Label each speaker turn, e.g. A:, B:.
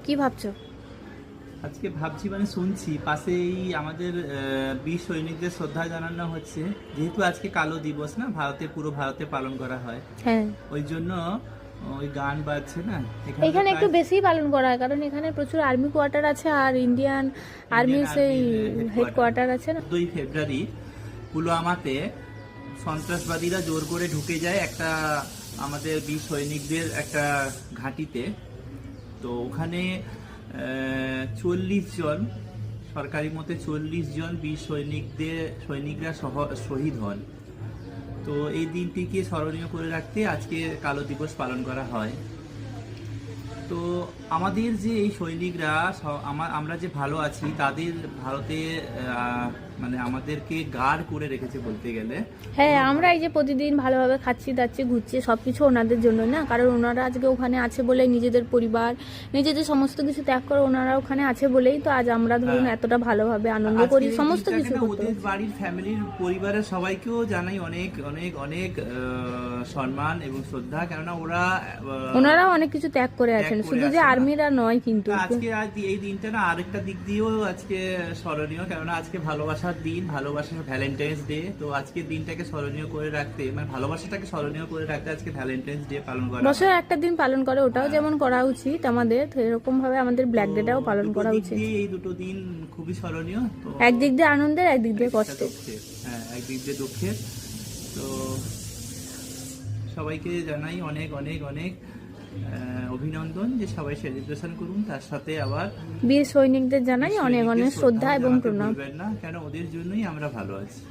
A: কি ভাবছো?
B: আজকে ভাবছি মানে শুনছি পাশেই আমাদের বীর সৈনিকদের শ্রদ্ধা জানানো হচ্ছে, যেহেতু আজকে কালো দিবস না, পুরো ভারতে পালন করা হয়।
A: হ্যাঁ,
B: ওই জন্য ওই গান বাজছে না
A: এখানে একটু
B: প্রায়
A: বেশি পালন করা হয়, কারণ এখানে প্রচুর আর্মি কোয়ার্টার আছে আর ইন্ডিয়ান
B: ইন্ডিয়ান
A: আর্মির সেই
B: আর্মির
A: হেডকোয়ার্টার আছে না।
B: 2 ফেব্রুয়ারি পুলওয়ামাতে সন্ত্রাসবাদীরা জোর করে ঢুকে যায় একটা আমাদের বীর সৈনিকদের একটা ঘাঁটিতে। তো ওখানে 40 জন, সরকারি মতে 40 জন বীর সৈনিকরা শহীদ হন। তো এই দিনটিকে স্মরণীয় করে রাখতে আজকে কালো দিবস পালন করা হয়। তো আমাদের যে এই সৈনিকরা আমরা যে ভালো আছি, তাদের ভারতে মানে আমাদেরকে গার্ড করে রেখেছে বলতে গেলে।
A: হ্যাঁ, আমরা এই যে প্রতিদিন ভালোভাবে খাচ্ছি দাচ্ছি ঘুরছি সবকিছু ওনাদের জন্য না, কারণ ওনারা আজকে ওখানে আছে বলে নিজেদের পরিবার নিজেদের সমস্ত কিছু ত্যাগ করে ওনারা ওখানে আছে বলেই তো আজ আমরা ধরুন এতটা ভালোভাবে আনন্দ করি, সমস্ত কিছু করতে
B: ওদের বাড়ির ফ্যামিলির পরিবারের সবাইকেও জানাই অনেক অনেক অনেক সম্মান এবং শ্রদ্ধা, কেননা
A: ওনারাও অনেক কিছু ত্যাগ করে আছেন, শুধু যে আর্মিরা নয়। কিন্তু
B: আজকে এই দিনটা না আরেকটা দিক দিয়েও আজকে স্মরণীয়, কেননা আজকে ভালোবাসার দিন, ভালোবাসার ভ্যালেন্টাইন্স ডে। তো আজকে দিনটাকে স্মরণীয় করে রাখতে, মানে ভালোবাসাটাকে স্মরণীয় করে রাখতে আজকে ভ্যালেন্টাইন্স ডে পালন করা হয়।
A: বছরে একটা দিন পালন করে, ওটাও যেমন করা উচিত আমাদের, এরকম ভাবে আমাদের ব্ল্যাক ডেটাও পালন করা উচিত।
B: এই দুটো দিন খুবই স্মরণীয়। তো
A: একদিক দিয়ে আনন্দের, একদিক দিয়ে কষ্টের।
B: হ্যাঁ, একদিক দিয়ে দুঃখের। তো সবাইকে জানাই অনেক অনেক অনেক অভিনন্দন যে সবাই সেলিব্রেশন করুন। তার সাথে আবার
A: বীর সৈনিকদের জানাই অনেক অনেক শ্রদ্ধা এবং প্রণাম।
B: না, কেন ওদের জন্যই আমরা ভালো আছি।